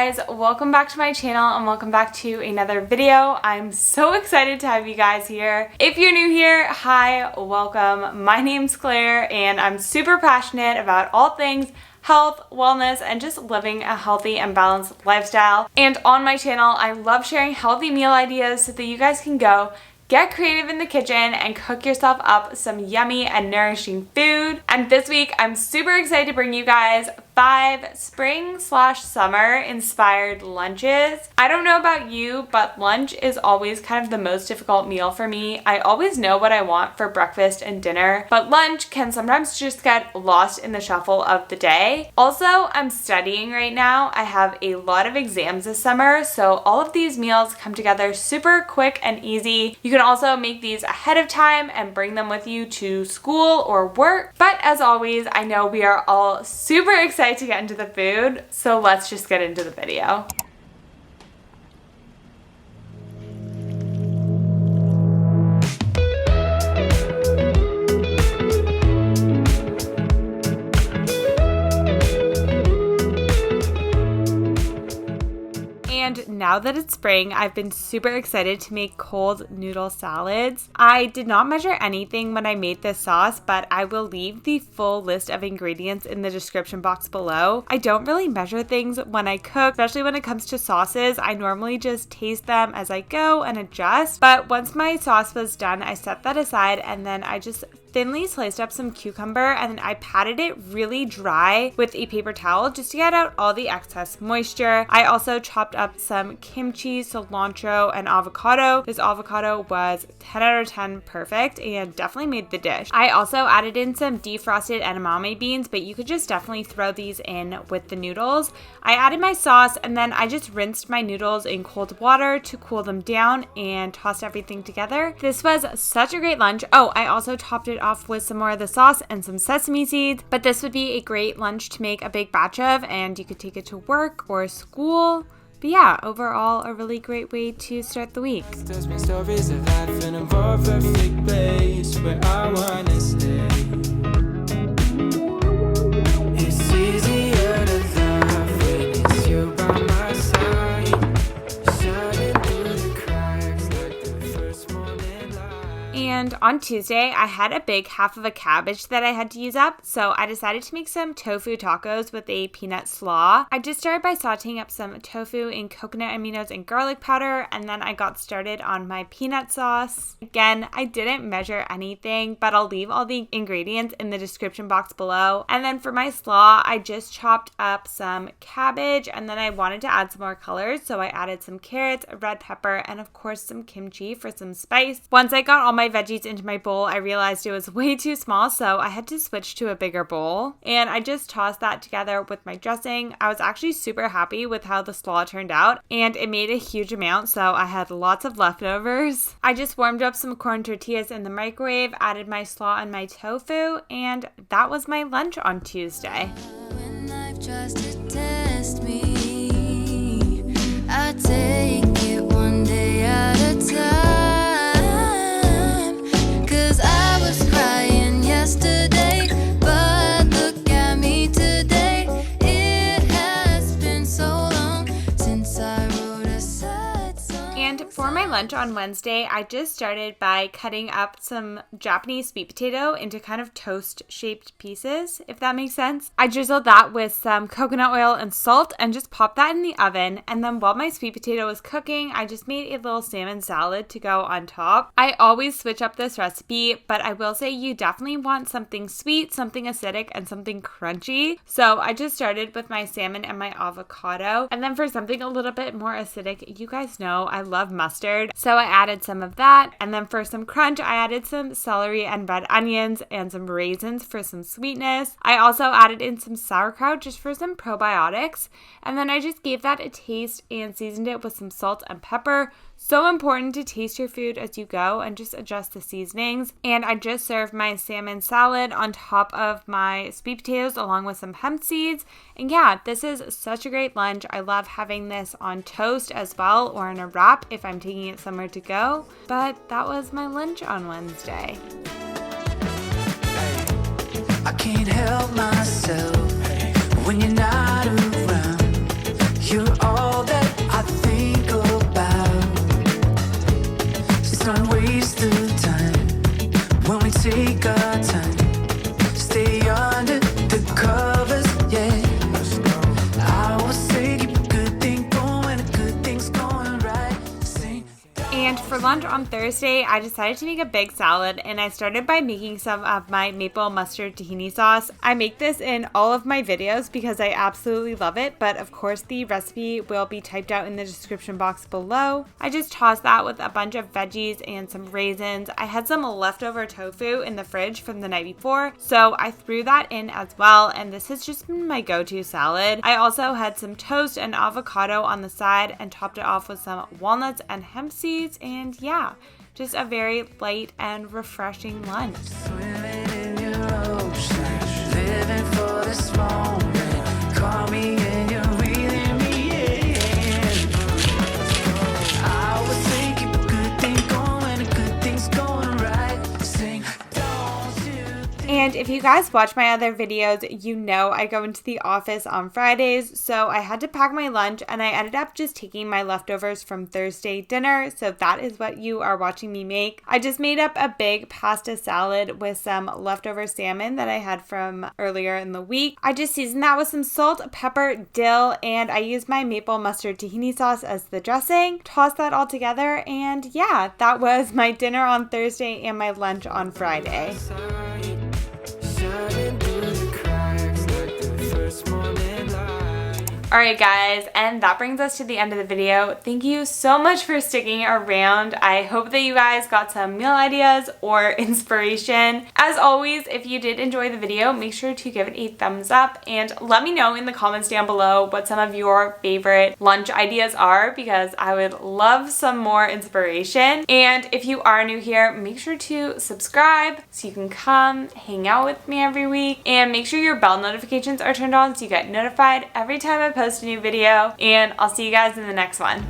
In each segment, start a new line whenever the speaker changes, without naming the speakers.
guys, welcome back to my channel and welcome back to another video. I'm so excited to have you guys here. If you're new here, hi, welcome. My name's Claire and I'm super passionate about all things health, wellness, and just living a healthy and balanced lifestyle. And on my channel, I love sharing healthy meal ideas so that you guys can go get creative in the kitchen and cook yourself up some yummy and nourishing food. And this week, I'm super excited to bring you guys 5 spring/summer inspired lunches. I don't know about you, but lunch is always kind of the most difficult meal for me. I always know what I want for breakfast and dinner, but lunch can sometimes just get lost in the shuffle of the day. Also, I'm studying right now. I have a lot of exams this summer, so all of these meals come together super quick and easy. You can also make these ahead of time and bring them with you to school or work. But as always, I know we are all super excited to get into the food, so let's just get into the video. And now that it's spring, I've been super excited to make cold noodle salads. I did not measure anything when I made this sauce, but I will leave the full list of ingredients in the description box below. I don't really measure things when I cook, especially when it comes to sauces. I normally just taste them as I go and adjust. But once my sauce was done, I set that aside and then I just thinly sliced up some cucumber and then I patted it really dry with a paper towel just to get out all the excess moisture. I also chopped up some kimchi, cilantro, and avocado. This avocado was 10 out of 10 perfect and definitely made the dish. I also added in some defrosted edamame beans, but you could just definitely throw these in with the noodles. I added my sauce and then I just rinsed my noodles in cold water to cool them down and tossed everything together. This was such a great lunch. Oh, I also topped it off with some more of the sauce and some sesame seeds, but this would be a great lunch to make a big batch of and you could take it to work or school. But yeah, overall a really great way to start the week. And on Tuesday, I had a big half of a cabbage that I had to use up, so I decided to make some tofu tacos with a peanut slaw. I just started by sauteing up some tofu in coconut aminos and garlic powder, and then I got started on my peanut sauce. Again, I didn't measure anything, but I'll leave all the ingredients in the description box below. And then for my slaw, I just chopped up some cabbage, and then I wanted to add some more colors, so I added some carrots, a red pepper, and of course some kimchi for some spice. Once I got all my veggies into my bowl, I realized it was way too small, so I had to switch to a bigger bowl. And I just tossed that together with my dressing. I was actually super happy with how the slaw turned out, and it made a huge amount, so I had lots of leftovers. I just warmed up some corn tortillas in the microwave, added my slaw and my tofu, and that was my lunch on Tuesday. When life tries to test me, I take it one day at a time. Yesterday, but look at me today. It has been so long since I wrote a sad song. And for my lunch on Wednesday, I just started by cutting up some Japanese sweet potato into kind of toast-shaped pieces, if that makes sense. I drizzled that with some coconut oil and salt and just popped that in the oven. And then while my sweet potato was cooking, I just made a little salmon salad to go on top. I always switch up this recipe, but I will say you definitely want something sweet, something acidic, and something crunchy. So I just started with my salmon and my avocado. And then for something a little bit more acidic, you guys know I love mustard. So I added some of that. And then for some crunch, I added some celery and red onions and some raisins for some sweetness. I also added in some sauerkraut just for some probiotics. And then I just gave that a taste and seasoned it with some salt and pepper. So important to taste your food as you go and just adjust the seasonings. And I just served my salmon salad on top of my sweet potatoes along with some hemp seeds. And yeah, this is such a great lunch. I love having this on toast as well or in a wrap if I'm taking it somewhere to go. But that was my lunch on Wednesday. I can't help myself when you're not around. You're all And for lunch on Thursday, I decided to make a big salad, and I started by making some of my maple mustard tahini sauce. I make this in all of my videos because I absolutely love it, but of course the recipe will be typed out in the description box below. I just tossed that with a bunch of veggies and some raisins. I had some leftover tofu in the fridge from the night before, so I threw that in as well, and this has just been my go-to salad. I also had some toast and avocado on the side and topped it off with some walnuts and hemp seeds. And yeah, just a very light and refreshing lunch.
Swimming in your ocean, living for this moment. Call me and you're reeling me in. I was thinking a good thing going, a good thing's going right. Sing, don't you think.
And if you guys watch my other videos, you know I go into the office on Fridays, so I had to pack my lunch, and I ended up just taking my leftovers from Thursday dinner, so that is what you are watching me make. I just made up a big pasta salad with some leftover salmon that I had from earlier in the week. I just seasoned that with some salt, pepper, dill, and I used my maple mustard tahini sauce as the dressing. Tossed that all together, and yeah, that was my dinner on Thursday and my lunch on Friday.
Shining through the cracks like the first morning light.
Alright guys, and that brings us to the end of the video. Thank you so much for sticking around. I hope that you guys got some meal ideas or inspiration. As always, if you did enjoy the video, make sure to give it a thumbs up and let me know in the comments down below what some of your favorite lunch ideas are, because I would love some more inspiration. And if you are new here, make sure to subscribe so you can come hang out with me every week, and make sure your bell notifications are turned on so you get notified every time I post a new video. And I'll see you guys in the next one.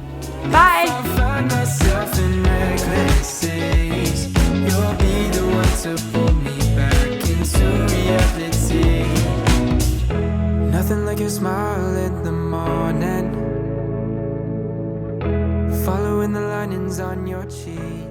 Bye!
I find myself in reckless days. You'll be the one to pull me back into reality. Nothing like your smile in the morning, following the linings on your cheek.